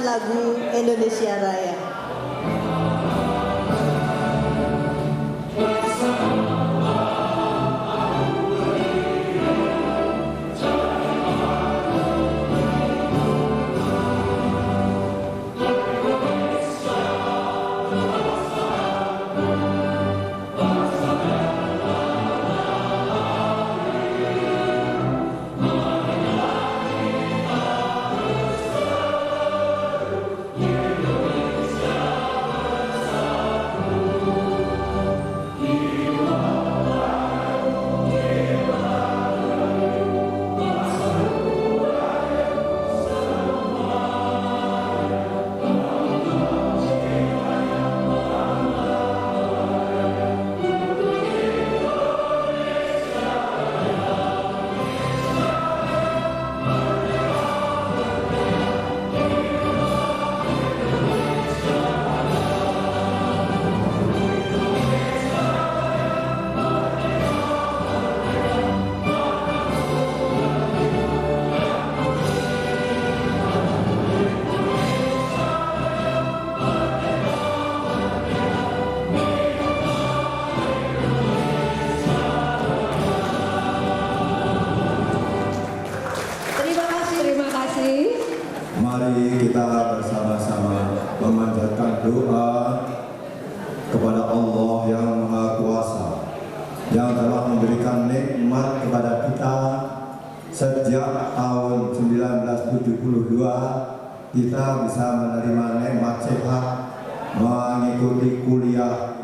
lagu Indonesia Raya. Mari kita bersama-sama memanjatkan doa kepada Allah yang Maha Kuasa yang telah memberikan nikmat kepada kita sejak tahun 1972. Kita bisa menerima nikmat sehat, mengikuti kuliah.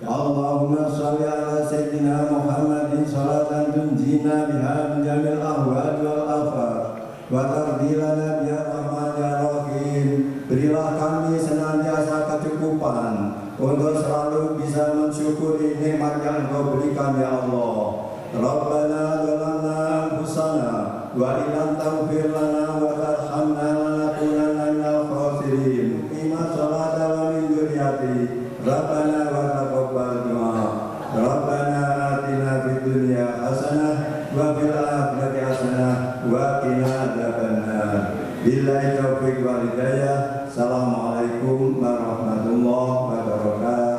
Allahumma sholli ala sayyidina Muhammadin sholatan tunjina biha min jamil ahwal wal afat wa tardilana biha rahman ya rahim. Berilah kami senantiasa kecukupan untuk selalu bisa mensyukuri nikmat yang Engkau berikan ya Allah. Rabbana zalamna anfusana wa illam taghfir lana wa tarhamna lanakunanna minal khasirin. Qina sholata wa min dzurriyyati Rabbana wa taqabbal du'a. Rabbana atina fid dunya hasanah wa fil akhirati hasanah wa qina adzabannar. Billahi taufiq wal hidayah. Assalamualaikum warahmatullahi wabarakatuh.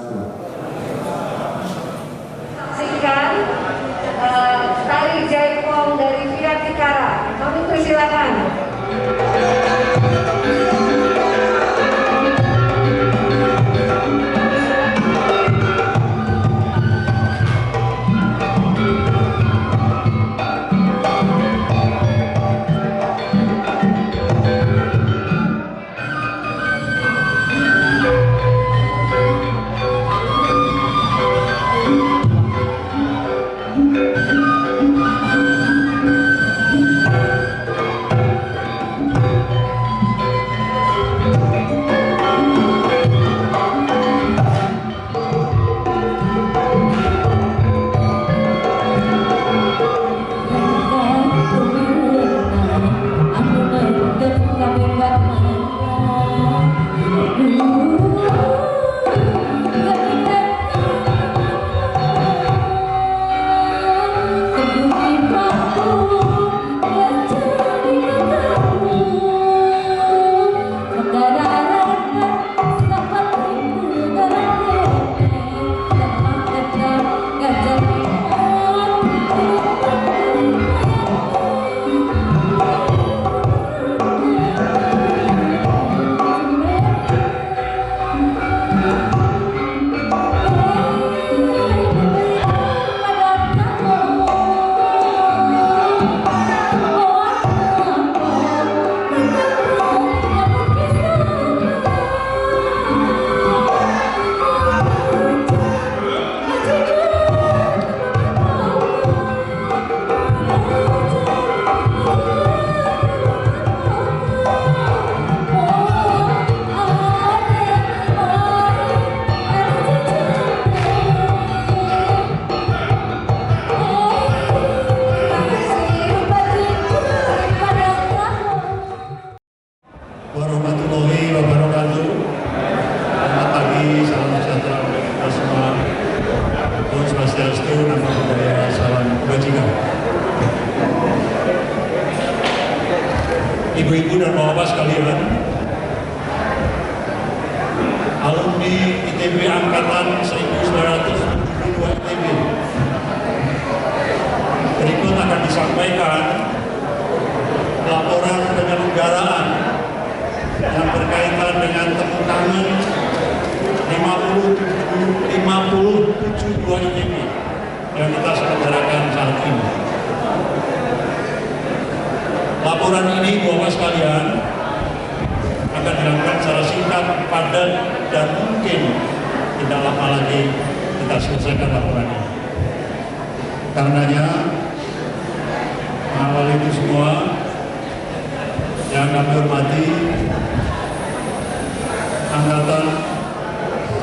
Ibu-ibu dan bapak sekalian, alumni ITB Angkatan 1972 ITB, berikut akan disampaikan laporan penyelenggaraan yang berkaitan dengan tepuk tangan 57 ITB yang kita selenggarakan saat ini. Laporan ini, Bapak sekalian, akan dilakukan secara singkat, padat, dan mungkin tidak lama lagi kita selesaikan laporan ini. Karenanya, mengawal itu semua, yang kami hormati, Angkatan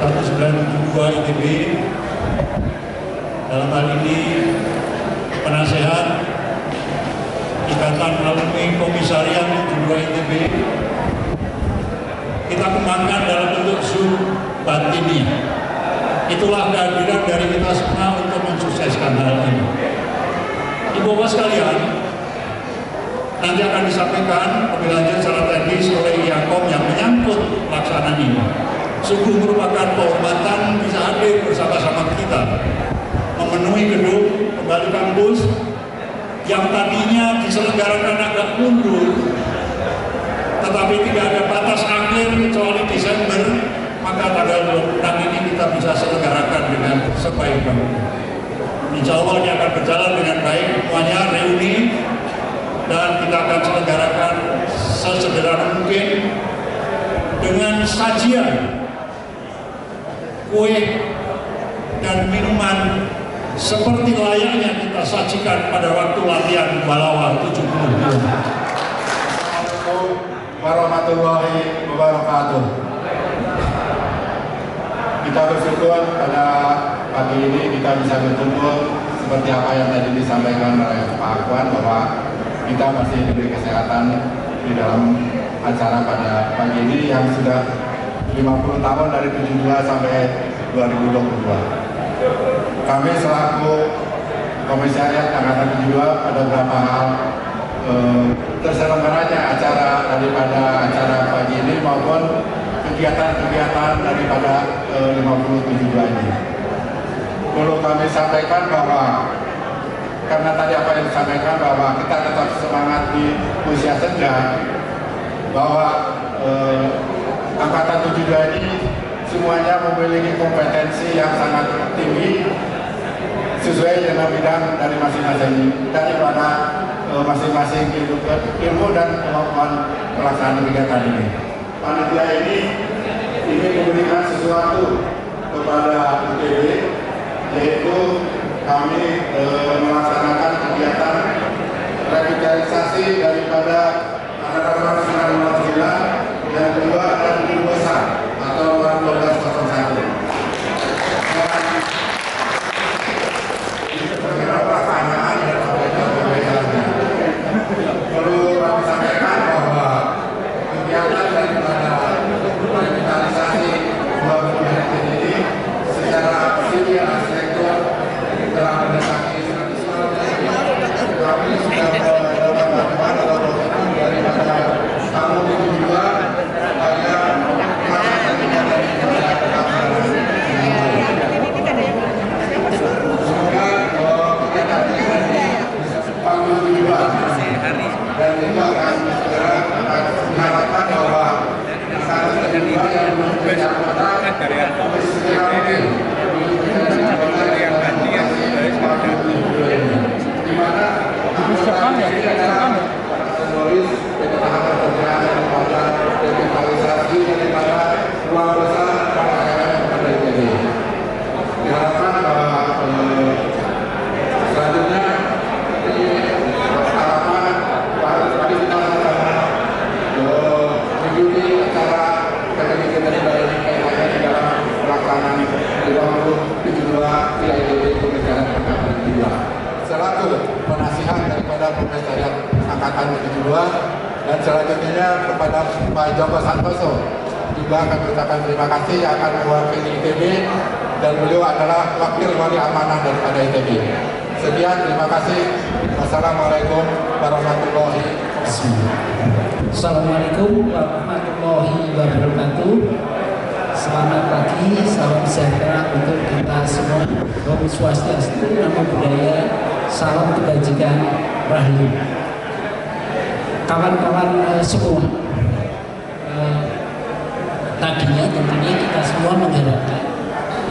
1972 ITB, dalam hal ini penasehat Ikatan Alumni Komisariat 72 ITB, kita kembangkan dalam bentuk Zoom batini. Itulah kehadiran dari kita semua untuk mensukseskan hal ini. Ibu bapak sekalian, nanti akan disampaikan lebih lanjut secara teknis oleh IAKOM yang menyangkut pelaksanaan ini. Sungguh merupakan kehormatan bisa hadir bersama-sama kita memenuhi gedung kembali kampus yang tadinya diselenggarakan agak mundur, tetapi tidak ada batas akhir kecuali Desember, maka tanggal 26 ini kita bisa selenggarakan dengan sebaik-baiknya. Insya Allah ini akan berjalan dengan baik, semuanya reuni, dan kita akan selenggarakan sesederhana mungkin dengan sajian kue dan minuman seperti layaknya kita sajikan pada waktu latihan Balawa 70. Assalamualaikum warahmatullahi wabarakatuh. Kita bersyukur pada pagi ini kita bisa berkumpul seperti apa yang tadi disampaikan oleh Pak Akwan, bahwa kita masih diberi kesehatan di dalam acara pada pagi ini yang sudah 50 tahun dari 72 sampai 2022. Kami selaku Komisariat Angkatan 72 ada beberapa hal terselenggaranya acara daripada acara pagi ini maupun kegiatan-kegiatan daripada 5072 ini. Perlu kami sampaikan bahwa karena tadi apa yang disampaikan bahwa kita tetap semangat di usia senja, bahwa Angkatan 72 ini semuanya memiliki kompetensi yang sangat tinggi sesuai dengan bidang dari masing-masing, daripada masing-masing ilmu dan kemampuan pelaksanaan kegiatan ini. Panitia ini ingin memberikan sesuatu kepada ITB, yaitu kami melaksanakan kegiatan revitalisasi daripada Angkatan 1909 yang kedua dan besar atau 1201. Pertanyaan dan perbedaannya. Perlu kami sampaikan bahwa kegiatan daripada revitalisasi dua bangunan ini secara sivil arsitektur telah mendekati 100 tahun. Kami sudah melakukan daripada tahun 72 hanya masa kegiatan ini bisa tetap dan itu akan segera diharapkan bahwa saat kedua yang menjadi anggota segera mungkin di mana anggota ini adalah simbolis ketahanan kerja daripada revitalisasi daripada ruang besar yang ada di sini. Diharapkan bahwa selanjutnya mengikuti acara kegiatan dari dalam pelaksanaan 72 ITB Komisariat Angkatan 72 selaku penasihat daripada Komisariat Angkatan 72, dan selanjutnya kepada Pak Joko Santoso juga kami ucapkan terima kasih yang akan mewakili ITB, dan beliau adalah wakil wali amanah daripada ITB. Sekian, terima kasih. Wassalamualaikum warahmatullahi wabarakatuh. Assalamualaikum warahmatullahi wabarakatuh. Selamat pagi, salam sejahtera untuk kita semua. Om Swastiastu, Namo Buddhaya, salam kebajikan, Rahayu. Kawan-kawan semua, tadinya tentunya kita semua mengharapkan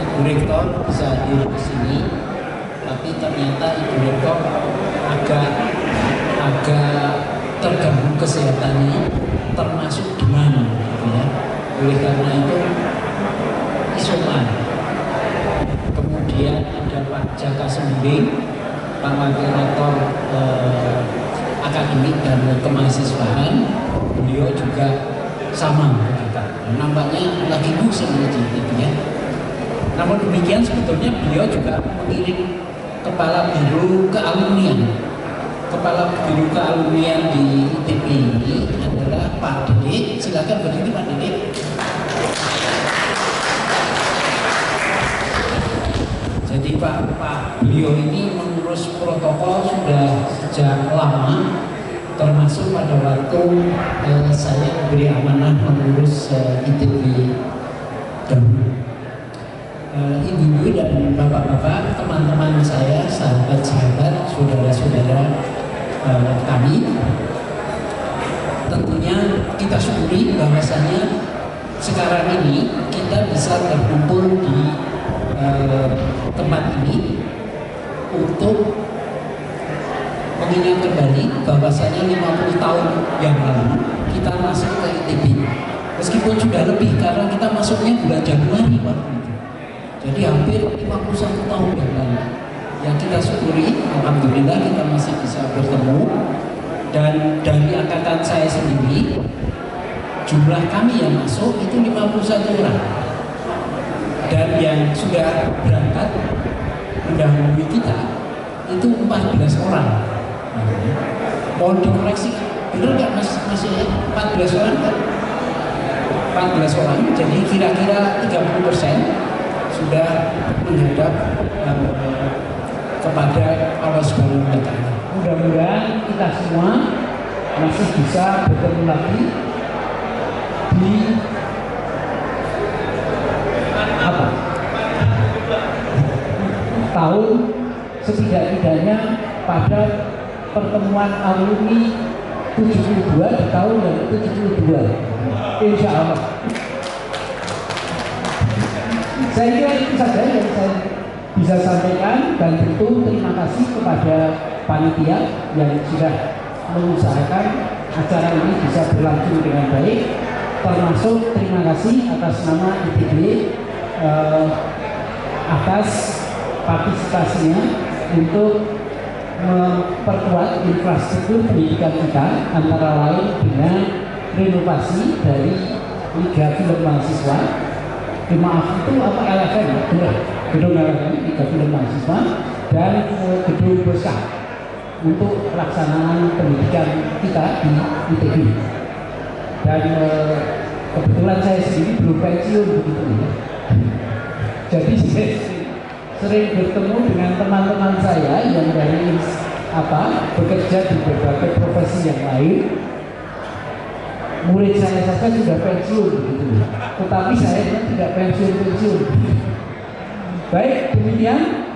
Ibu Rektor bisa hadir di sini, tapi ternyata Ibu Rektor agak terganggu kesehatannya, termasuk demam, gitu ya. Oleh karena itu isoman. Kemudian ada Pak Jaka Sembiring, Pak Wakil Rektor Akademik dan Kemahasiswaan, beliau juga sama kita. Nampaknya lagi musim gitu ya. Namun demikian sebetulnya beliau juga mengirim Kepala Biro Kealumnian. Kepala Biro Kealumnian di ITB ini adalah Pak Dedik. Silakan berdiri Pak Dedik. Jadi Pak beliau ini mengurus protokol sudah sejak lama, termasuk pada waktu saya diberi amanah mengurus ITB dahulu. Ibu-ibu dan bapak-bapak, teman-teman saya, sahabat-sahabat, saudara-saudara kami, tentunya kita syukuri bahwasanya sekarang ini kita bisa berkumpul di tempat ini untuk mengingat kembali bahwasanya 50 tahun yang lalu kita masuk ke ITB, meskipun sudah lebih karena kita masuknya bulan Januari waktu itu. Jadi hampir 51 tahun yang lalu. Yang kita syukuri, alhamdulillah kita masih bisa bertemu. Dan dari angkatan saya sendiri, jumlah kami yang masuk itu 51 orang. Dan yang sudah berangkat mendahului kita itu 14 orang. Mohon dikoreksi, benar nggak masih 14 orang kan? 14 orang, jadi kira-kira 30% sudah menghadap kepada Allah Subhanahu wa Ta'ala. Mudah-mudahan kita semua masih bisa bertemu lagi di tahun setidak-tidaknya pada pertemuan alumni 72 di tahun 72. Insya Allah. Saya kira itu saja yang saya bisa sampaikan, dan tentu terima kasih kepada panitia yang sudah mengusahakan acara ini bisa berlangsung dengan baik, termasuk terima kasih atas nama ITB atas partisipasinya untuk memperkuat infrastruktur pendidikan kita, antara lain dengan renovasi dari Liga Film Mahasiswa. Maaf, itu apa LFM? Gedung LFM, Liga Film Mahasiswa, dan gedung besar untuk pelaksanaan pendidikan kita di ITB. Dan kebetulan saya sendiri belum pensiun begitu ya. Jadi saya sering bertemu dengan teman-teman saya yang dari bekerja di berbagai profesi yang lain. Murid saya saja sudah pensiun begitu, tetapi saya tidak pensiun. Baik, demikian,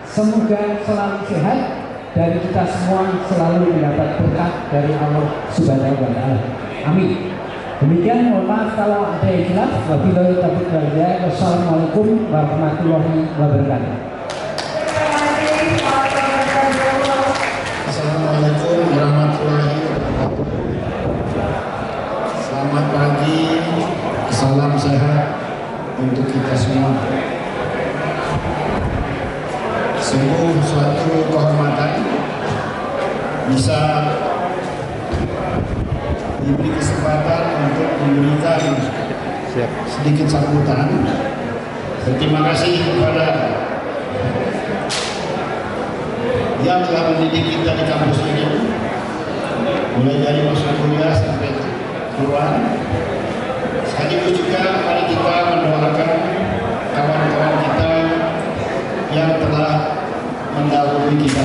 semoga selalu sehat dan kita semua selalu mendapat berkah dari Allah Subhanahu wa Ta'ala. Amin. Demikian, mohon maaf kalau ada yang hilaf. Wabillahi taufiq wal hidayah. Wassalamualaikum warahmatullahi wabarakatuh. Assalamualaikum warahmatullahi wabarakatuh. Selamat pagi, salam sehat untuk kita semua. Sungguh suatu kehormatan bisa diberi kesempatan untuk memberikan sedikit sambutan. Terima kasih kepada yang telah mendidik kita di kampus ini, mulai dari masuk kuliah sampai keluar. Sekaligus juga mari kita mendoakan kawan-kawan kita yang telah mendahului kita.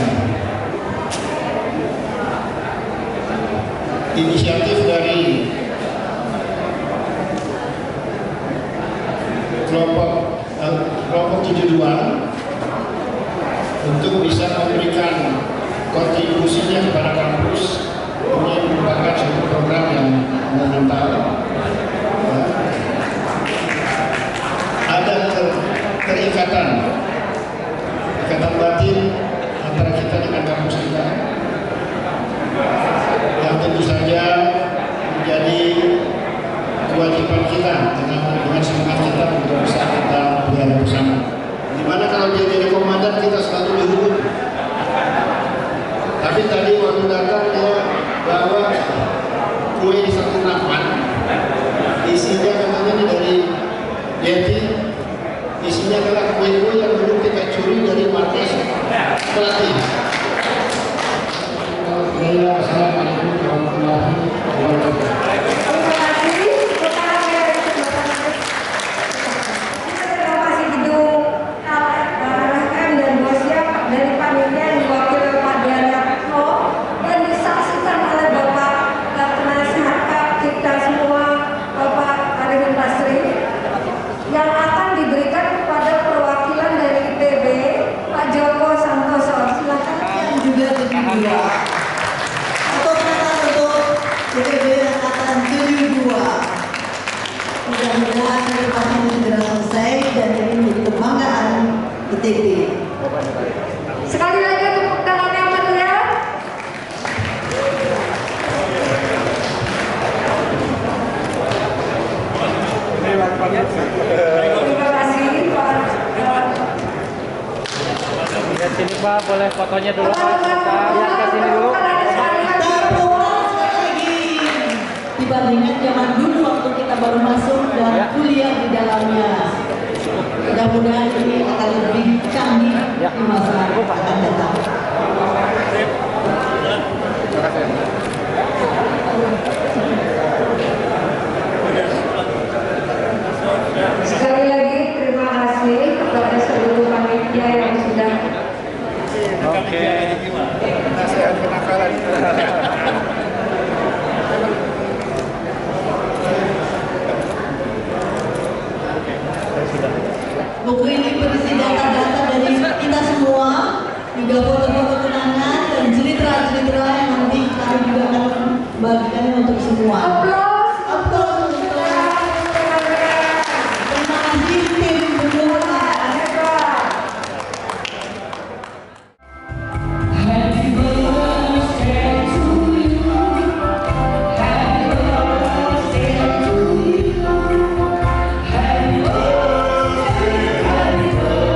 kelompok 72 untuk bisa memberikan kontribusinya kepada kampus. Ini merupakan suatu program yang monumental. Ada ikatan batin antara kita dengan kampus kita yang tentu saja menjadi kewajiban kita dengan semangat kita untuk bisa kita pelihara bersama. Dimana kalau dia jadi komandan kita selalu dihukum. Tapi tadi waktu datang dia bawa kue di satu nampan, isinya katanya ini dari Yeti, isinya adalah kue-kue yang dulu kita curi dari markas pelatih. Assalamualaikum warahmatullahi wabarakatuh. Mudah-mudahan reformasi ini segera selesai dan ini menjadi kebanggaan ITB. Sekali lagi tepuk tangan yang meriah. Terima kasih Pak. Lihat sini Pak, boleh fotonya dulu Pak. Lihat ke sini dulu. Terpuas lagi dibandingkan zaman dulu waktu kita baru masuk dan kuliah di dalamnya. Mudah-mudahan ini akan lebih canggih di masa akan datang. Sekali lagi terima kasih kepada seluruh panitia yang sudah Nasihat kenakalan. Buku ini berisi data-data dari kita semua, juga foto-foto kenangan dan cerita-cerita yang nanti kami juga akan bagikan untuk semua. aplaus. Aplaus. Terima kasih tim semua. Happy birthday to you.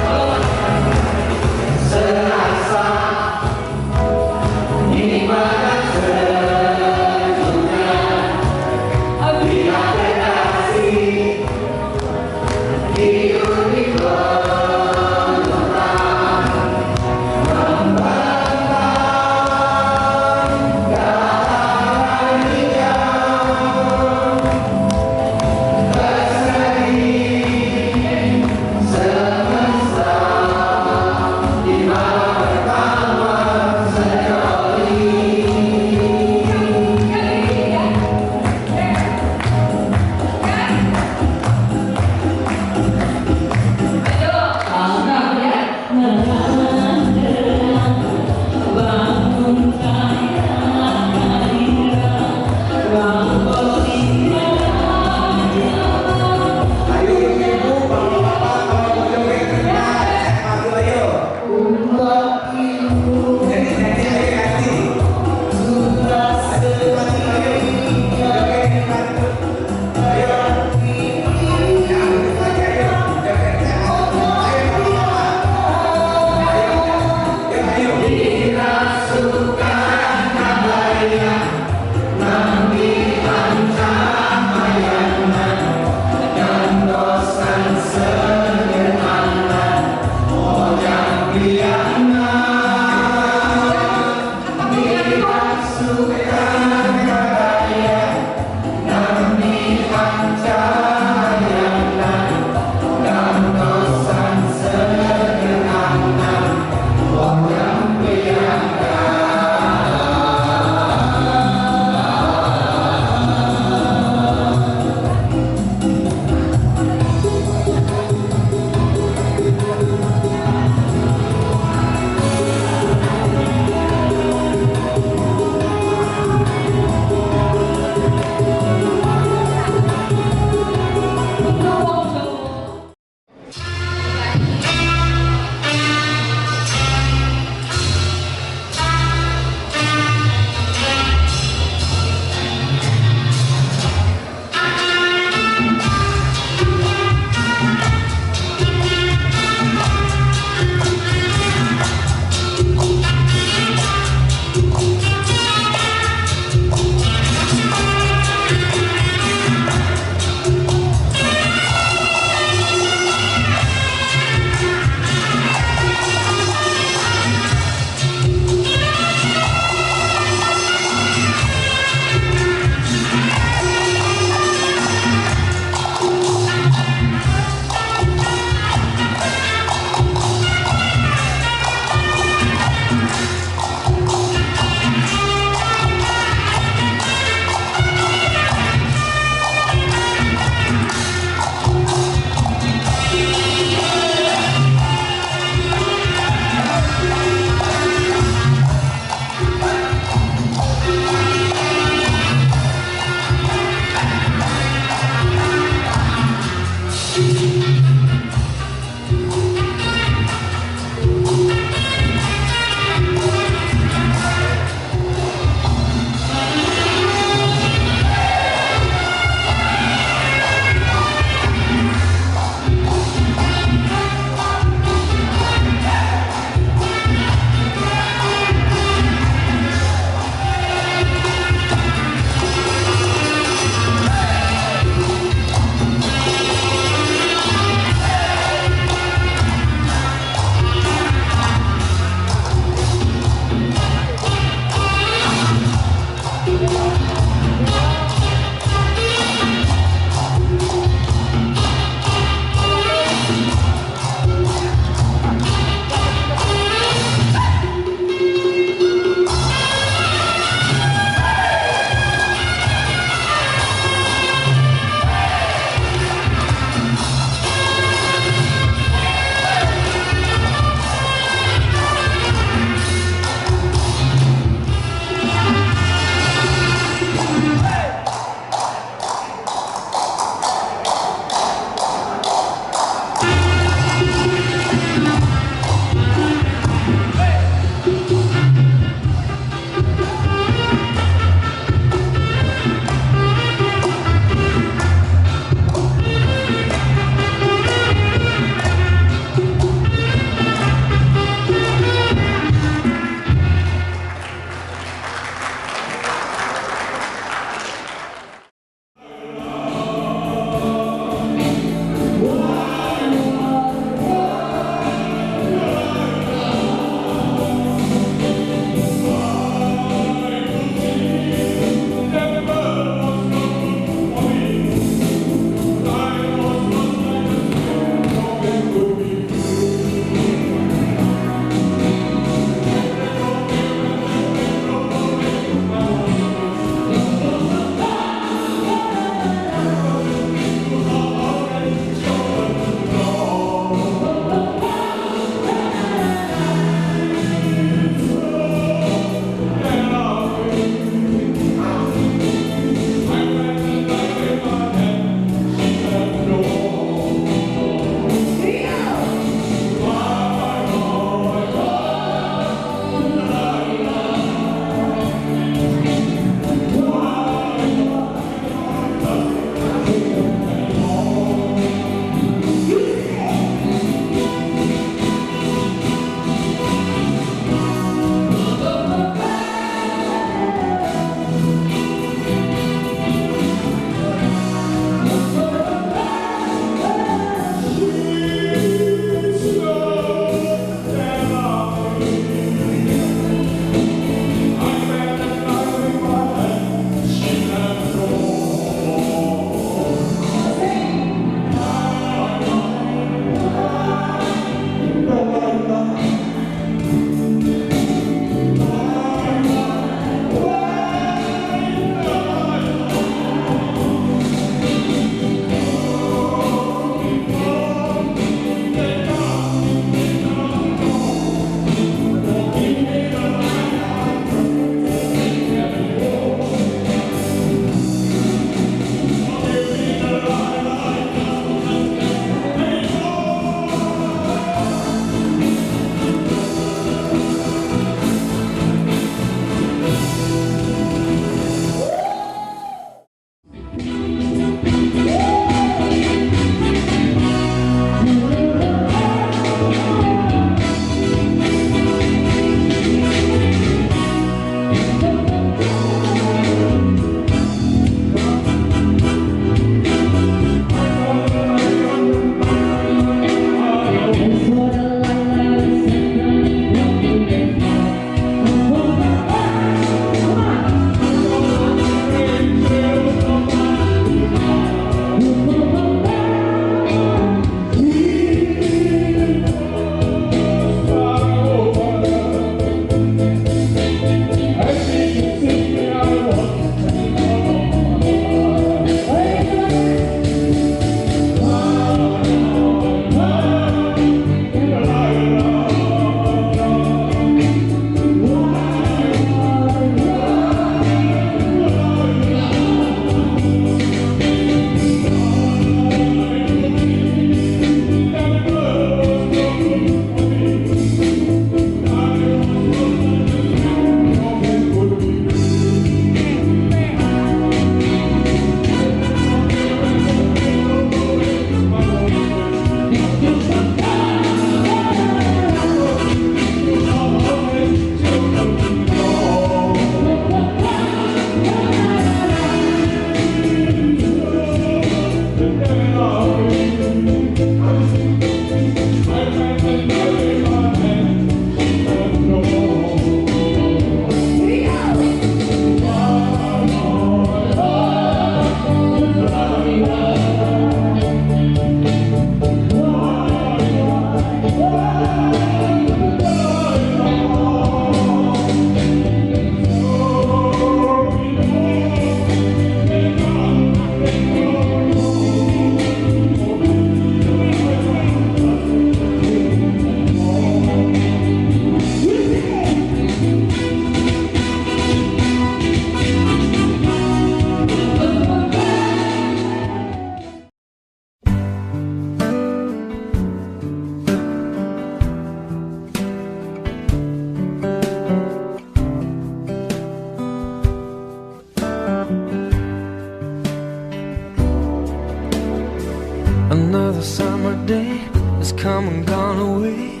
Another summer day has come and gone away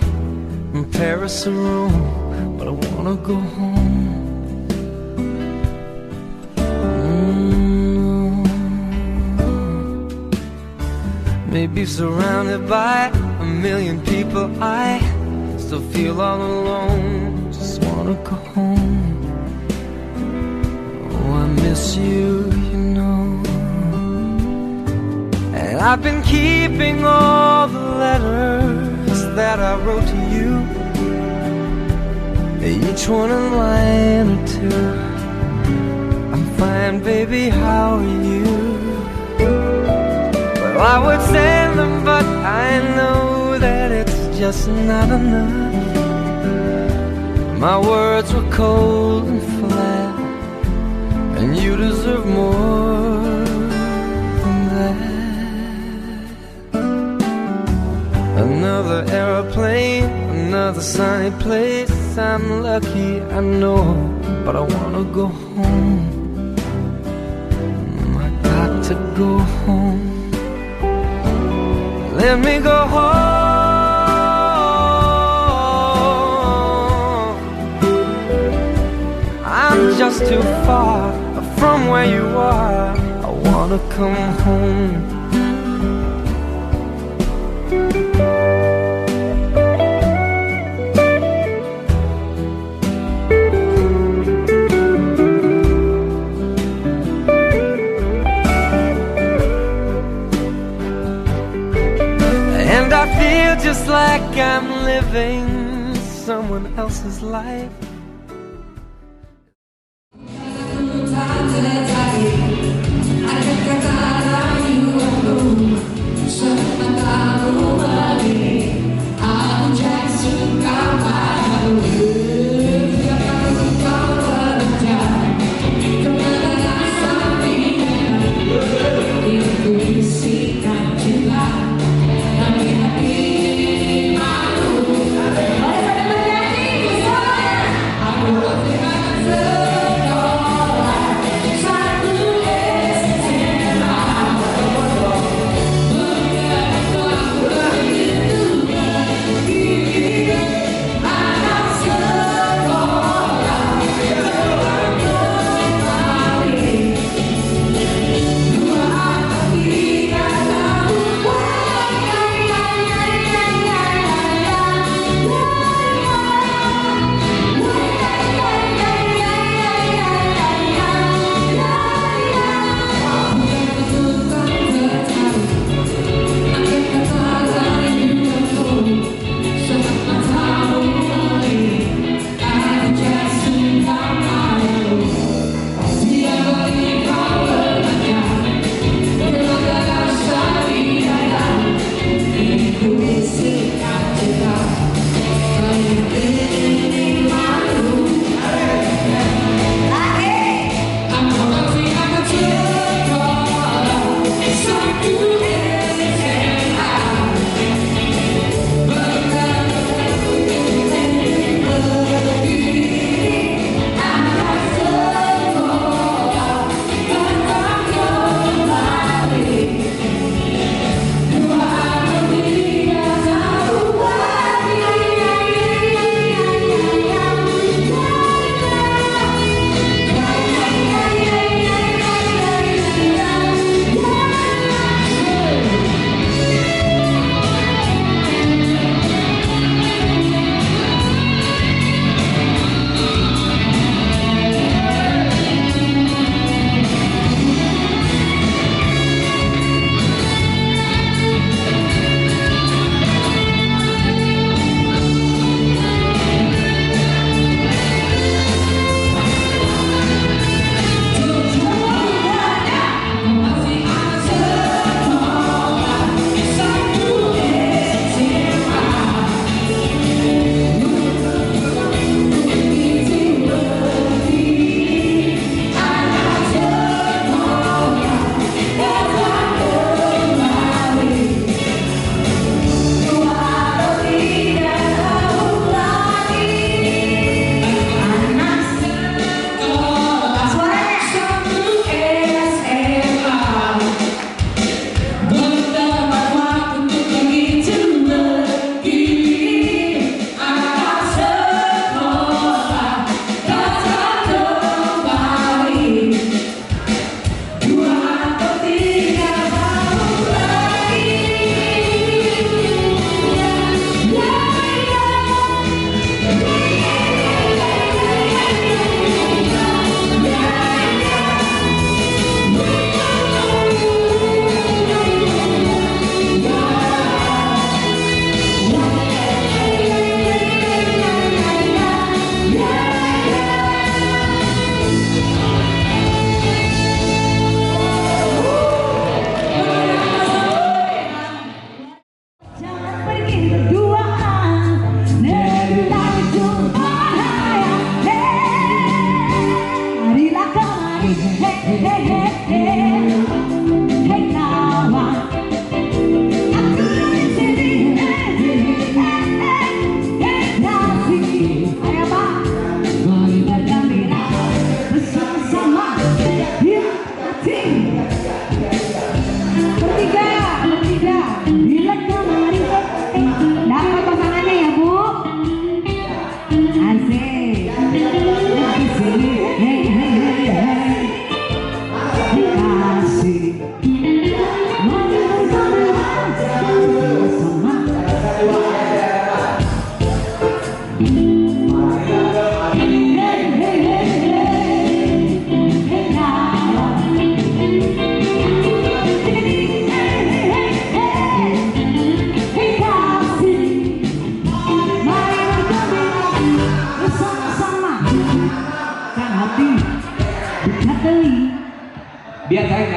from Paris and Rome, but I wanna go home. Maybe surrounded by a million people, I still feel all alone. Just wanna go home. Oh, I miss you, you know. And I've been keeping all the letters that I wrote to you, each one a line or two. I'm fine, baby, how are you? Well, I would send them, but I know that it's just not enough. My words were cold and flat, and you deserve more than that. Another aeroplane, another sunny place. I'm lucky, I know, but I wanna go home. I got to go home. Let me go home. I'm just too far from where you are. I wanna come home. And I feel just like I'm living someone else's life. Boleh pada bernyanyi, semua.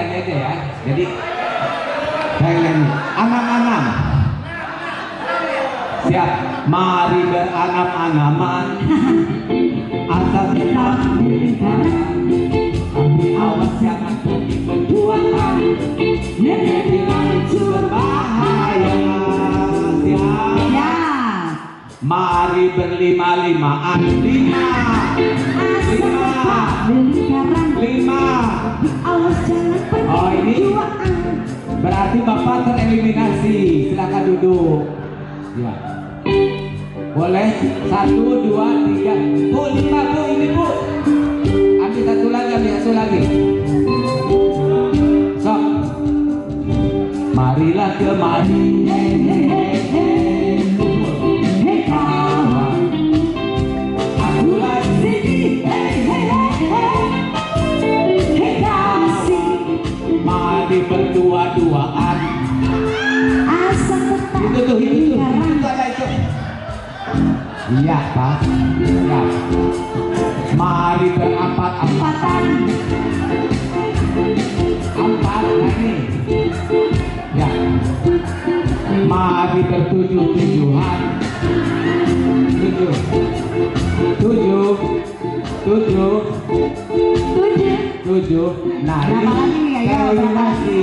nyanyi aja ya. Jadi saya nyanyi. Anam-anam. Siap. Mari beranam-anaman. Asal kita tapi awas jangan pergi berduaan. Menjadi itu berbahaya. Siap. Mari berlima-limaan. Lima. Oh ini berarti Bapak tereliminasi. Silakan duduk. Ya. Boleh 1, 2, 3. Bu, 5 Bu, ini Bu. Ambil satu lagi. Sok. Marilah kemari. Hei kawan. Aku lagi hei kasih. Mari berdua-duaan. Asal tetap itu ada itu. Iya Pak. Ya. Mari berampat-ampatan. Empat ini. Ya. Mari bertujuh-tujuhan. Tujuh. Nah ini tereliminasi.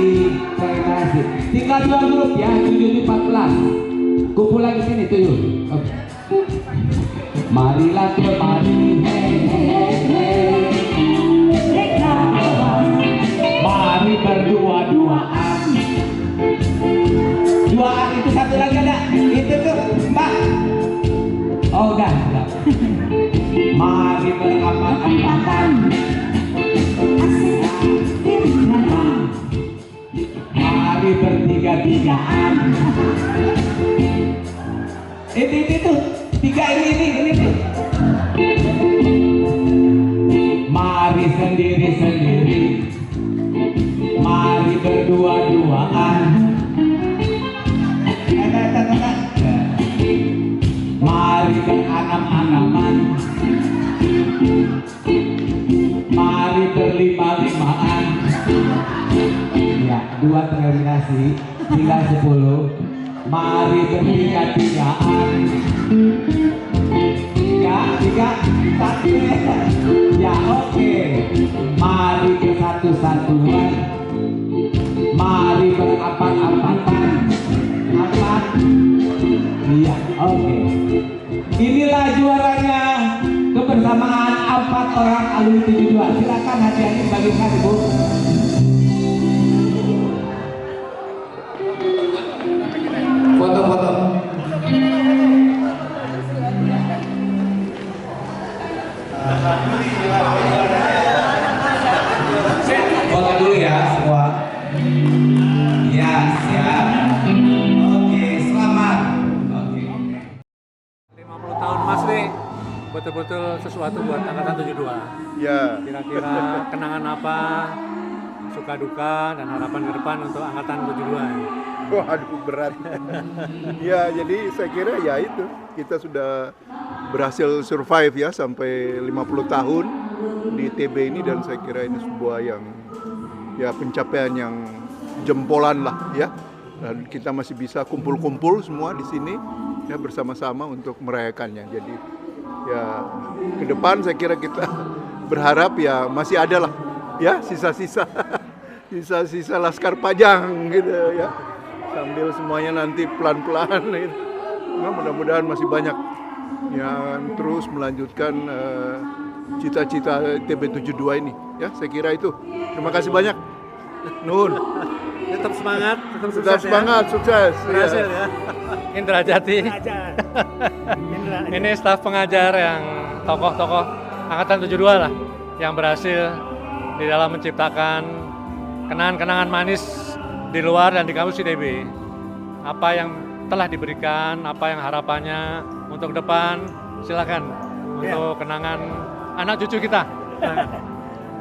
Tinggal 2 grup ya. 7 14. Kumpul lagi sini 7. Oke. Marilah kemari. Mari berdua-duaan. Duaan itu satu lagi ada. Itu tuh Mbak. Oh udah. Mari berapat-apatan. Mari bertiga-tigaan. Itu 3 ini. Mari sendiri-sendiri. Mari berdua-duaan. Mari beranam-anaman. Mari berlima-limaan. Ya, 2 tereliminasi. Tinggal 10. Mari bertiga-tigaan. 3, 1. Ya oke. Mari bersatu-satuan. Mari berapat-apatan. Apat. Iya oke. Inilah juaranya kebersamaan 4 orang alumni 72. Silakan hadiahnya bagikan Ibu. Foto-foto. Foto dulu ya semua. Ya siap. Oke selamat. Oke. 50 tahun Mas nih betul-betul sesuatu buat angkatan 72. Ya. Kira-kira kenangan apa, suka duka dan harapan ke depan untuk angkatan 72? Waduh berat. Ya jadi saya kira ya itu kita sudah berhasil survive ya sampai 50 tahun di TB ini dan saya kira ini sebuah yang ya pencapaian yang jempolan lah ya. Dan kita masih bisa kumpul-kumpul semua di sini ya bersama-sama untuk merayakannya. Jadi ya ke depan saya kira kita berharap ya masih ada lah ya sisa-sisa Laskar Pajang gitu ya. Sambil semuanya nanti pelan-pelan gitu. Nah, mudah-mudahan masih banyak yang terus melanjutkan cita-cita TB72 ini ya saya kira itu. Terima kasih banyak. Nuhun. Tetap semangat, tetap semangat, sukses. Berhasil ya. Indra Jati. Ini staf pengajar yang tokoh-tokoh angkatan 72 lah yang berhasil di dalam menciptakan kenangan-kenangan manis di luar dan di kampus ITB. Apa yang telah diberikan, apa yang harapannya untuk depan, silakan untuk kenangan anak cucu kita.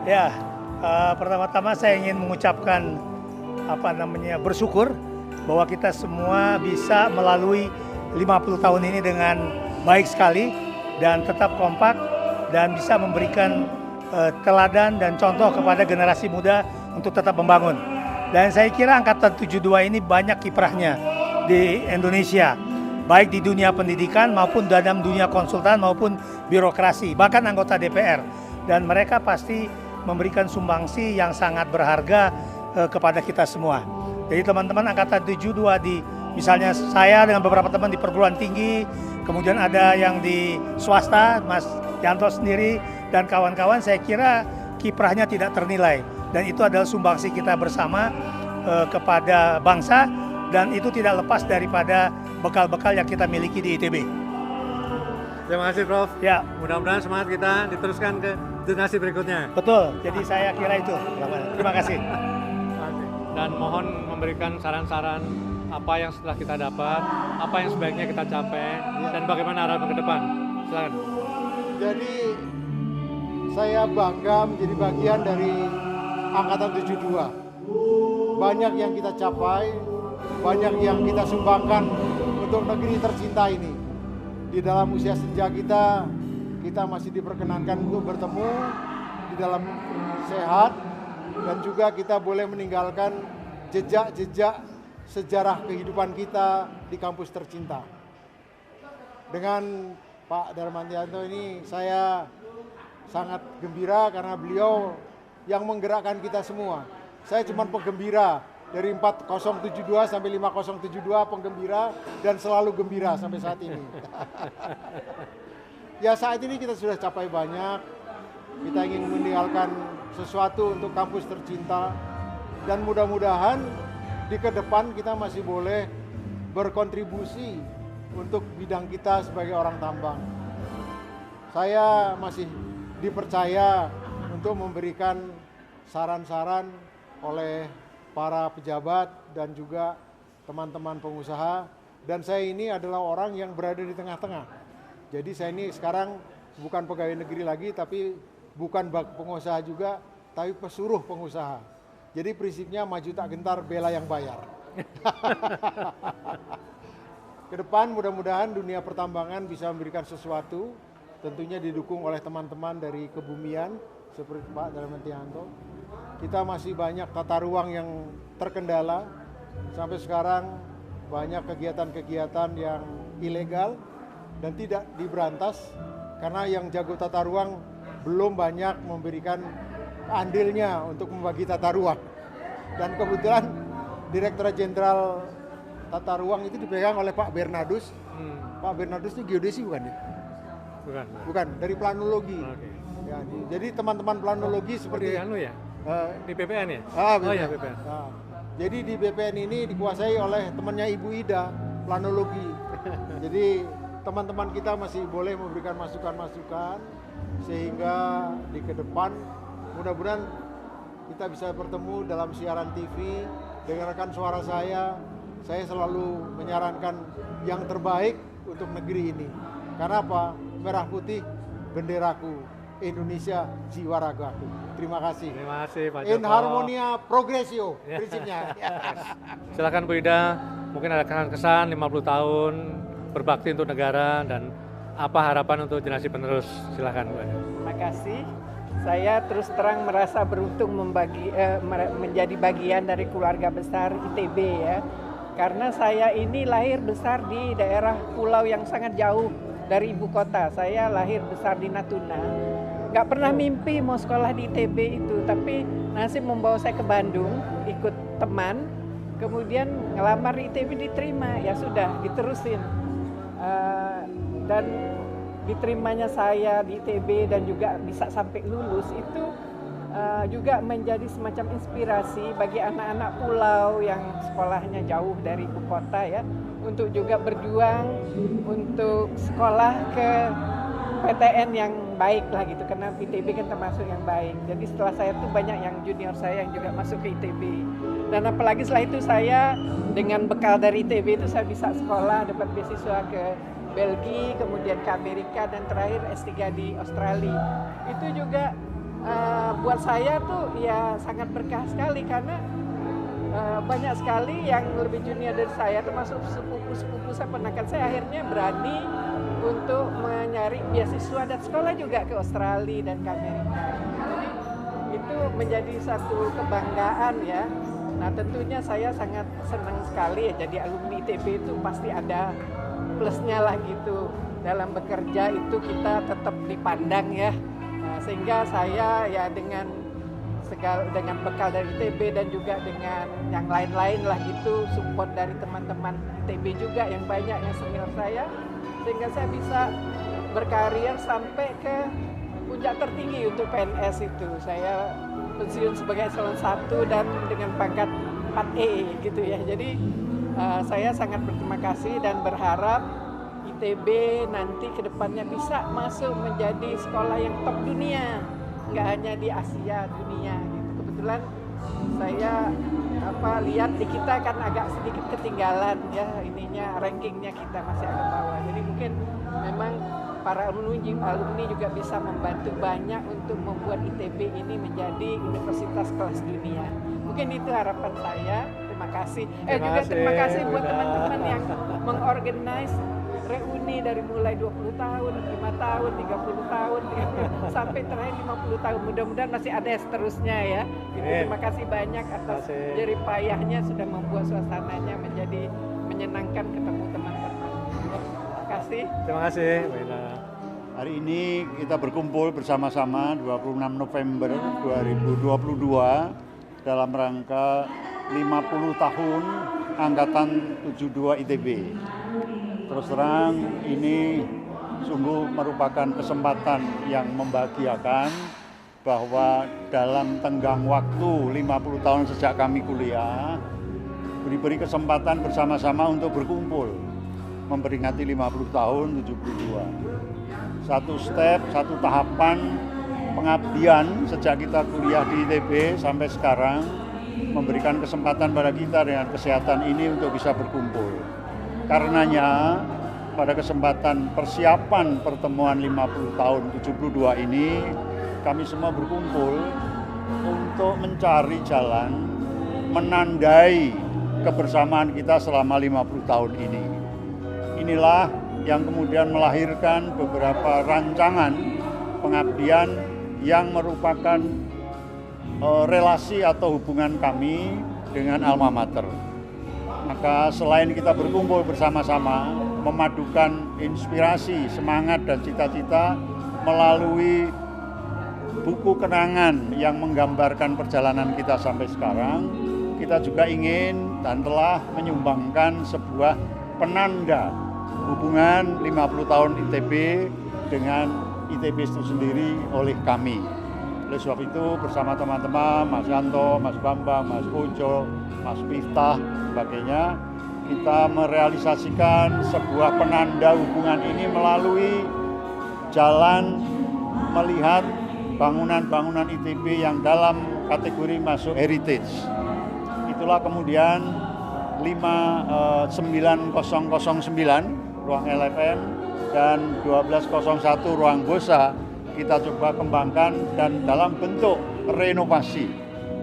Ya, pertama-tama saya ingin mengucapkan bersyukur bahwa kita semua bisa melalui 50 tahun ini dengan baik sekali dan tetap kompak dan bisa memberikan teladan dan contoh kepada generasi muda untuk tetap membangun. Dan saya kira Angkatan 72 ini banyak kiprahnya di Indonesia, baik di dunia pendidikan maupun dalam dunia konsultan maupun birokrasi, bahkan anggota DPR. Dan mereka pasti memberikan sumbangsi yang sangat berharga kepada kita semua. Jadi teman-teman Angkatan 72 di misalnya saya dengan beberapa teman di perguruan tinggi, kemudian ada yang di swasta, Mas Yanto sendiri dan kawan-kawan, saya kira kiprahnya tidak ternilai. Dan itu adalah sumbangsi kita bersama kepada bangsa, dan itu tidak lepas daripada bekal-bekal yang kita miliki di ITB. Terima kasih Prof. Ya, mudah-mudahan semangat kita diteruskan ke generasi berikutnya. Betul, jadi saya kira itu. Terima kasih. Dan mohon memberikan saran-saran apa yang setelah kita dapat, apa yang sebaiknya kita capai, dan bagaimana harapan ke depan. Silakan. Jadi saya bangga menjadi bagian dari Angkatan 72. Banyak yang kita capai, banyak yang kita sumbangkan untuk negeri tercinta ini. Di dalam usia senja kita masih diperkenankan untuk bertemu di dalam sehat, dan juga kita boleh meninggalkan jejak-jejak sejarah kehidupan kita di kampus tercinta. Dengan Pak Darmantianto ini saya sangat gembira karena beliau yang menggerakkan kita semua. Saya cuma penggembira dari 4072 sampai 5072, penggembira dan selalu gembira sampai saat ini. Ya, saat ini kita sudah capai banyak. Kita ingin meninggalkan sesuatu untuk kampus tercinta, dan mudah-mudahan di ke depan kita masih boleh berkontribusi untuk bidang kita sebagai orang tambang. Saya masih dipercaya untuk memberikan saran-saran oleh para pejabat dan juga teman-teman pengusaha, dan saya ini adalah orang yang berada di tengah-tengah. Jadi saya ini sekarang bukan pegawai negeri lagi, tapi bukan pengusaha juga, tapi pesuruh pengusaha. Jadi prinsipnya maju tak gentar, bela yang bayar. Ke depan mudah-mudahan dunia pertambangan bisa memberikan sesuatu, tentunya didukung oleh teman-teman dari kebumian seperti Pak Darmantianto. Kita masih banyak tata ruang yang terkendala. Sampai sekarang banyak kegiatan-kegiatan yang ilegal dan tidak diberantas karena yang jago tata ruang belum banyak memberikan andilnya untuk membagi tata ruang. Dan kebetulan Direktur Jenderal Tata Ruang itu dipegang oleh Pak Bernardus. Pak Bernardus itu geodesi bukan ya? Bukan, dari planologi. Okay. Ya, jadi teman-teman planologi seperti ya? Di BPN ya? BPN. Oh ya, BPN. Nah, jadi di BPN ini dikuasai oleh temannya Ibu Ida, planologi. Jadi teman-teman kita masih boleh memberikan masukan-masukan sehingga di ke depan mudah-mudahan kita bisa bertemu dalam siaran TV, dengarkan suara saya. Saya selalu menyarankan yang terbaik untuk negeri ini. Karena apa? Merah putih benderaku, Indonesia jiwa ragaku. Terima kasih. Terima kasih Pak Joko. In harmonia progressio prinsipnya. Silakan Bu Ida, mungkin ada kesan 50 tahun berbakti untuk negara dan apa harapan untuk generasi penerus. Silakan Bu. Terima kasih. Saya terus terang merasa beruntung menjadi bagian dari keluarga besar ITB ya. Karena saya ini lahir besar di daerah pulau yang sangat jauh dari ibu kota. Saya lahir besar di Natuna. Gak pernah mimpi mau sekolah di ITB itu, tapi nasib membawa saya ke Bandung, ikut teman, kemudian ngelamar di ITB, diterima, ya sudah diterusin. Dan diterimanya saya di ITB dan juga bisa sampai lulus itu juga menjadi semacam inspirasi bagi anak-anak pulau yang sekolahnya jauh dari ibu kota ya, untuk juga berjuang untuk sekolah ke PTN yang baik lah gitu, karena ITB kan termasuk yang baik. Jadi setelah saya tuh banyak yang junior saya yang juga masuk ke ITB. Dan apalagi setelah itu saya dengan bekal dari ITB itu saya bisa sekolah, dapat beasiswa ke Belgia, kemudian ke Amerika, dan terakhir S3 di Australia. Itu juga buat saya tuh ya sangat berkah sekali karena banyak sekali yang lebih junior dari saya, termasuk sepupu-sepupu saya, ponakan saya, akhirnya berani untuk mencari beasiswa dan sekolah juga ke Australia dan ke Amerika. Jadi itu menjadi satu kebanggaan ya. Nah tentunya saya sangat senang sekali ya, jadi alumni ITB itu pasti ada plusnya lah gitu. Dalam bekerja itu kita tetap dipandang ya. Nah, sehingga saya ya dengan bekal dari ITB dan juga dengan yang lain-lain lah gitu, support dari teman-teman ITB juga yang banyak yang senior saya, sehingga saya bisa berkarir sampai ke puncak tertinggi untuk PNS itu. Saya pensiun sebagai eselon 1 dan dengan pangkat 4E gitu ya. Jadi saya sangat berterima kasih dan berharap ITB nanti ke depannya bisa masuk menjadi sekolah yang top dunia, nggak hanya di Asia, dunia gitu. Kebetulan saya lihat di kita kan agak sedikit ketinggalan ya, ininya rankingnya kita masih agak bawah. Jadi mungkin memang para alumni juga bisa membantu banyak untuk membuat ITB ini menjadi universitas kelas dunia. Mungkin itu harapan saya. Terima kasih. Terima kasih buat teman-teman yang mengorganize reuni dari mulai 20 tahun, 5 tahun, 30 tahun, sampai terakhir 50 tahun. Mudah-mudahan masih ada seterusnya ya. Terima kasih banyak atas jerih payahnya sudah membuat suasananya menjadi menyenangkan ketemu teman-teman. Terima kasih. Terima kasih, Wena. Hari ini kita berkumpul bersama-sama 26 November 2022 dalam rangka 50 tahun Angkatan 72 ITB. Terus terang ini sungguh merupakan kesempatan yang membahagiakan bahwa dalam tenggang waktu 50 tahun sejak kami kuliah diberi kesempatan bersama-sama untuk berkumpul memperingati 50 tahun 72. Satu step, satu tahapan pengabdian sejak kita kuliah di ITB sampai sekarang memberikan kesempatan pada kita dengan kesehatan ini untuk bisa berkumpul. Karenanya pada kesempatan persiapan pertemuan 50 tahun 72 ini kami semua berkumpul untuk mencari jalan menandai kebersamaan kita selama 50 tahun ini. Inilah yang kemudian melahirkan beberapa rancangan pengabdian yang merupakan relasi atau hubungan kami dengan alma mater. Maka selain kita berkumpul bersama-sama, memadukan inspirasi, semangat, dan cita-cita melalui buku kenangan yang menggambarkan perjalanan kita sampai sekarang, kita juga ingin dan telah menyumbangkan sebuah penanda hubungan 50 tahun ITB dengan ITB itu sendiri oleh kami. Oleh sebab itu bersama teman-teman, Mas Yanto, Mas Bambang, Mas Kojo, Mas Miftah, sebagainya, kita merealisasikan sebuah penanda hubungan ini melalui jalan melihat bangunan-bangunan ITB yang dalam kategori masuk heritage. Itulah kemudian 9009 ruang LFM dan 1201 ruang Bosa kita coba kembangkan dan dalam bentuk renovasi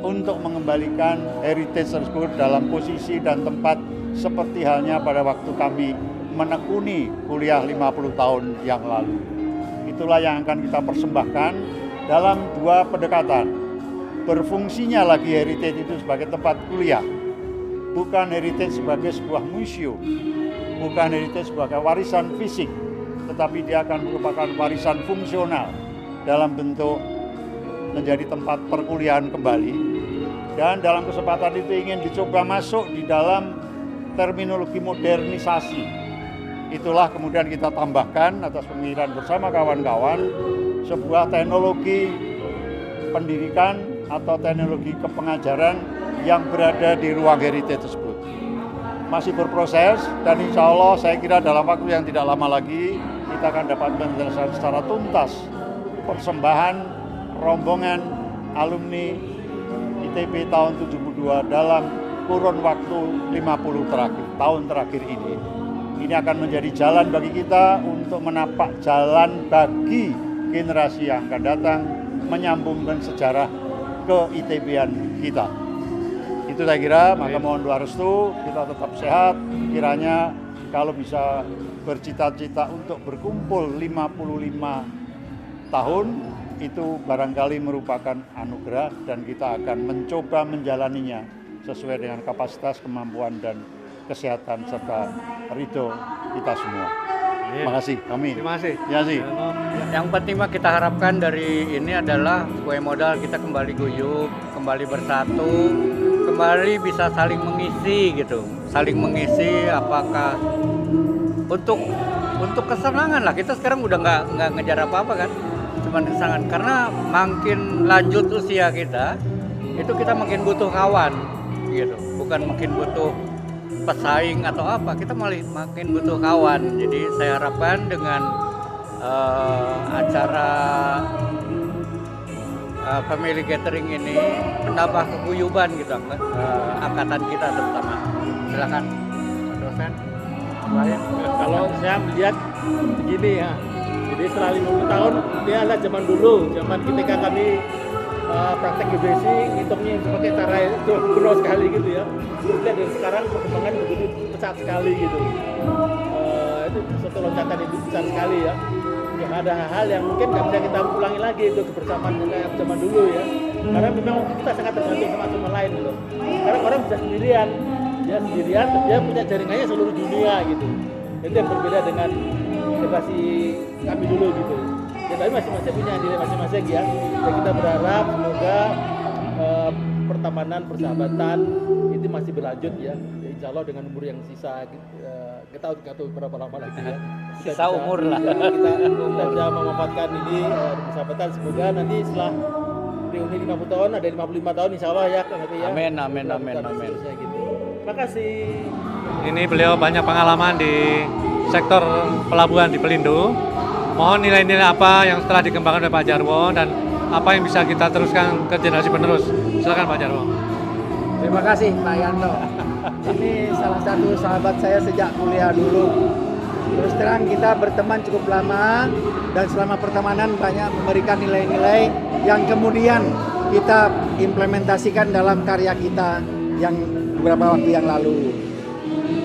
untuk mengembalikan heritage tersebut dalam posisi dan tempat seperti halnya pada waktu kami menekuni kuliah 50 tahun yang lalu. Itulah yang akan kita persembahkan dalam dua pendekatan. Berfungsinya lagi heritage itu sebagai tempat kuliah, bukan heritage sebagai sebuah museum, bukan heritage sebagai warisan fisik, tetapi dia akan merupakan warisan fungsional dalam bentuk menjadi tempat perkuliahan kembali. Dan dalam kesempatan itu ingin dicoba masuk di dalam terminologi modernisasi. Itulah kemudian kita tambahkan atas pemikiran bersama kawan-kawan sebuah teknologi pendidikan atau teknologi kepengajaran yang berada di ruang heritage tersebut. Masih berproses dan insya Allah saya kira dalam waktu yang tidak lama lagi kita akan dapat menyelesaikan secara tuntas persembahan rombongan alumni ITB tahun 72 dalam kurun waktu 50 tahun terakhir ini. Ini akan menjadi jalan bagi kita untuk menapak jalan bagi generasi yang akan datang menyambungkan sejarah ke ITB-an kita. Itu saya kira, maka mohon doa restu, kita tetap sehat, kiranya kalau bisa bercita-cita untuk berkumpul 55 tahun itu barangkali merupakan anugerah dan kita akan mencoba menjalaninya sesuai dengan kapasitas, kemampuan, dan kesehatan serta ridho kita semua. Terima kasih. Amin. Terima kasih. Terima kasih. Yang penting mah kita harapkan dari ini adalah sebagai modal kita kembali guyup, kembali bersatu, kembali bisa saling mengisi gitu. Saling mengisi apakah untuk kesenangan lah. Kita sekarang udah nggak ngejar apa-apa kan. Cuman kesenangan karena makin lanjut usia kita, itu kita makin butuh kawan gitu. Bukan makin butuh pesaing atau apa, kita malah makin butuh kawan. Jadi saya harapkan dengan acara family gathering ini menambah keguyuban gitu angkatan kita terutama. Silakan dosen. Kalau saya melihat begini ya, jadi setelah 50 tahun ini adalah zaman dulu, zaman ketika kami praktek GBC, ngitungnya pakai cara itu kuno sekali gitu ya. Kemudian dari sekarang perkembangan begitu pesat sekali gitu. Itu suatu loncatan yang besar sekali ya. Yang ada hal-hal yang mungkin nggak bisa kita ulangi lagi itu kebersamaan kayak zaman dulu ya. Karena memang kita sangat tergantung sama lain gitu. Sekarang orang bisa sendirian, dia punya jaringannya seluruh dunia gitu. Itu yang berbeda dengan generasi kami dulu gitu. Ya, tapi masing-masing punya diri masing-masing ya. Dan kita berharap semoga pertemanan, persahabatan itu masih berlanjut ya. Ya insya Allah dengan umur yang sisa kita nggak tahu berapa lama lagi ya. Sisa umur lah. Kita bisa memanfaatkan ini persahabatan. Semoga nanti setelah reuni 50 tahun ada 55 tahun insya Allah ya. Ya. Amin. Gitu. Terima kasih. Ini beliau banyak pengalaman di sektor pelabuhan di Pelindo. Mohon nilai-nilai apa yang setelah dikembangkan oleh Pak Jarwo dan apa yang bisa kita teruskan ke generasi penerus. Silakan Pak Jarwo. Terima kasih Pak Yanto. Ini salah satu sahabat saya sejak kuliah dulu. Terus terang kita berteman cukup lama dan selama pertemanan banyak memberikan nilai-nilai yang kemudian kita implementasikan dalam karya kita yang beberapa waktu yang lalu.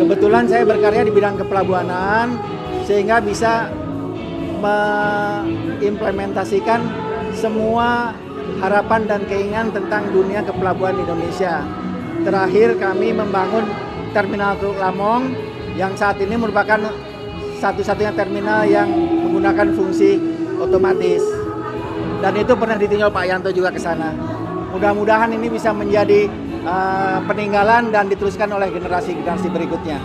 Kebetulan saya berkarya di bidang kepelabuhanan sehingga bisa mengimplementasikan semua harapan dan keinginan tentang dunia kepelabuhan di Indonesia. Terakhir kami membangun Terminal Teluk Lamong yang saat ini merupakan satu-satunya terminal yang menggunakan fungsi otomatis. Dan itu pernah ditinjau Pak Yanto juga ke sana. Mudah-mudahan ini bisa menjadi peninggalan dan diteruskan oleh generasi-generasi berikutnya.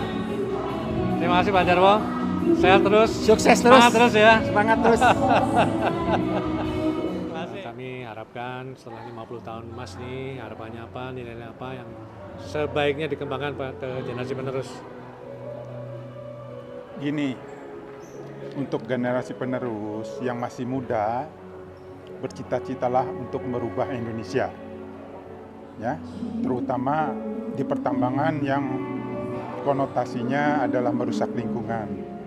Terima kasih Pak Jarwo. Sehat terus. Sukses terus. Semangat terus ya. Semangat terus. Kami harapkan setelah 50 tahun Mas nih, harapannya apa, nilai apa yang sebaiknya dikembangkan ke generasi penerus? Gini, untuk generasi penerus yang masih muda, bercita-citalah untuk merubah Indonesia. Ya, terutama di pertambangan yang konotasinya adalah merusak lingkungan.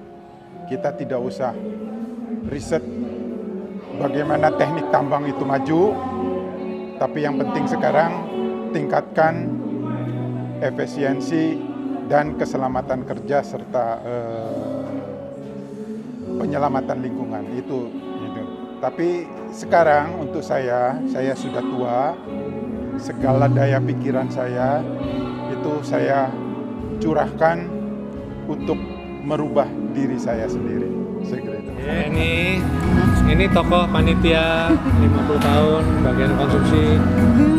Kita tidak usah riset bagaimana teknik tambang itu maju, tapi yang penting sekarang tingkatkan efisiensi dan keselamatan kerja serta penyelamatan lingkungan itu. Tapi sekarang untuk saya sudah tua, segala daya pikiran saya itu saya curahkan untuk merubah diri saya sendiri. Saya kira itu. Ini tokoh panitia 50 tahun bagian konsumsi,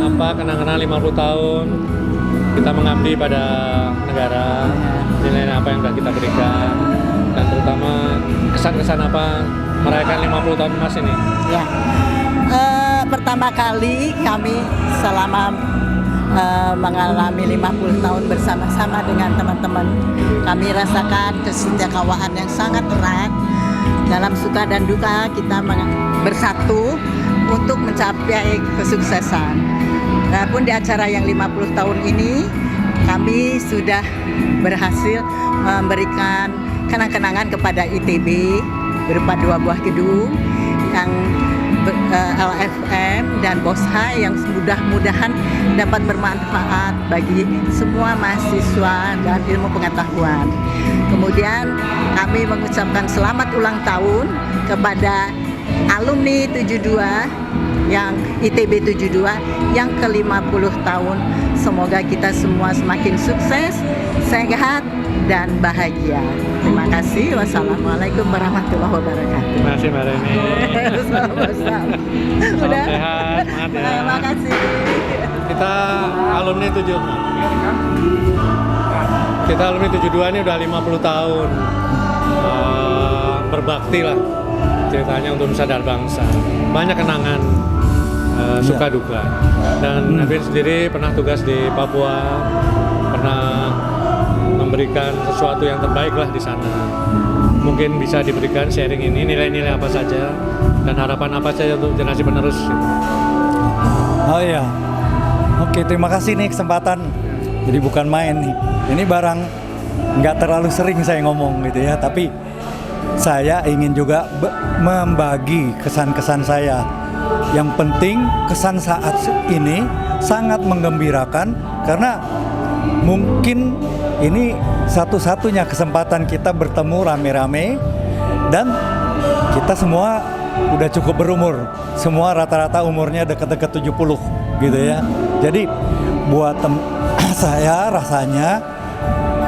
apa kenang-kenang 50 tahun kita mengabdi pada negara, nilai apa yang sudah kita berikan, dan terutama kesan-kesan apa merayakan 50 tahun Mas ini. Ya, pertama kali kami selama mengalami 50 tahun bersama-sama dengan teman-teman, kami rasakan kesetiakawanan yang sangat erat. Dalam suka dan duka kita bersatu untuk mencapai kesuksesan. Walaupun di acara yang 50 tahun ini kami sudah berhasil memberikan kenang-kenangan kepada ITB berupa 2 buah gedung yang LFM dan Bosha yang mudah-mudahan dapat bermanfaat bagi semua mahasiswa dan ilmu pengetahuan. Kemudian kami mengucapkan selamat ulang tahun kepada alumni 72 yang ITB 72 yang ke-50 tahun. Semoga kita semua semakin sukses, sehat, dan bahagia. Terima kasih. Wassalamualaikum warahmatullahi wabarakatuh. Terima kasih Mbak Reni. Salam Salam sehat, semangat ya. Terima kasih. Kita alumni 72 ini udah 50 tahun berbakti lah ceritanya untuk nusa dan bangsa. Banyak kenangan suka duka. Dan Edwin sendiri pernah tugas di Papua, pernah memberikan sesuatu yang terbaik lah di sana. Mungkin bisa diberikan sharing ini nilai-nilai apa saja dan harapan apa saja untuk generasi penerus. Oh iya, oke, terima kasih nih kesempatan. Jadi bukan main nih. Ini barang nggak terlalu sering saya ngomong gitu ya, tapi saya ingin juga membagi kesan-kesan saya. Yang penting kesan saat ini sangat menggembirakan karena mungkin ini satu-satunya kesempatan kita bertemu rame-rame dan kita semua udah cukup berumur. Semua rata-rata umurnya dekat-dekat 70 gitu ya. Jadi buat saya rasanya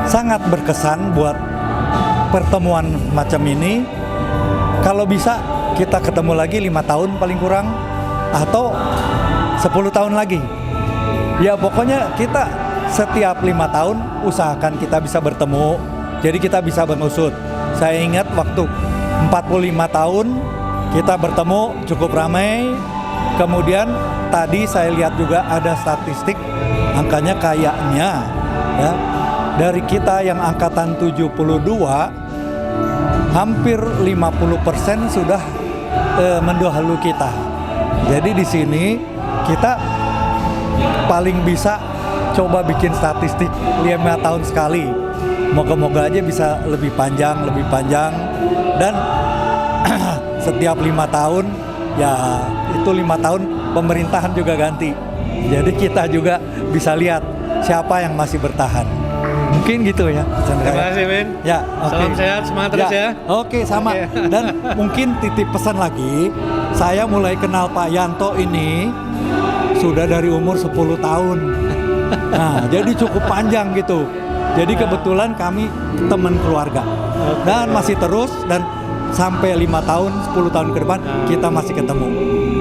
sangat berkesan buat pertemuan macam ini. Kalau bisa kita ketemu lagi 5 tahun paling kurang atau 10 tahun lagi. Ya pokoknya kita setiap 5 tahun usahakan kita bisa bertemu. Jadi kita bisa mengusut. Saya ingat waktu 45 tahun kita bertemu cukup ramai. Kemudian tadi saya lihat juga ada statistik angkanya kayaknya ya dari kita yang angkatan 72 hampir 50% sudah mendahului kita. Jadi di sini kita paling bisa coba bikin statistik 5 tahun sekali. Moga-moga aja bisa lebih panjang dan setiap 5 tahun ya itu 5 tahun pemerintahan juga ganti. Jadi kita juga bisa lihat siapa yang masih bertahan. Mungkin gitu ya. Terima kasih Win. Ya, salam sehat, semangat terus ya. Oke, sama. Dan mungkin titip pesan lagi, saya mulai kenal Pak Yanto ini sudah dari umur 10 tahun. Nah, jadi cukup panjang gitu. Jadi kebetulan kami teman keluarga. Dan masih terus dan sampai 5 tahun, 10 tahun ke depan kita masih ketemu.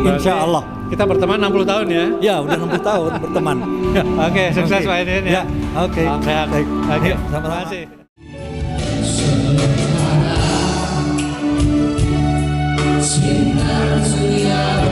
Insya Allah. Kita berteman 60 tahun ya? Ya, udah 60 tahun berteman. Oke, sukses Pak Edwin ya. Oke. Sehat. Oke, Terima kasih. Sinar surya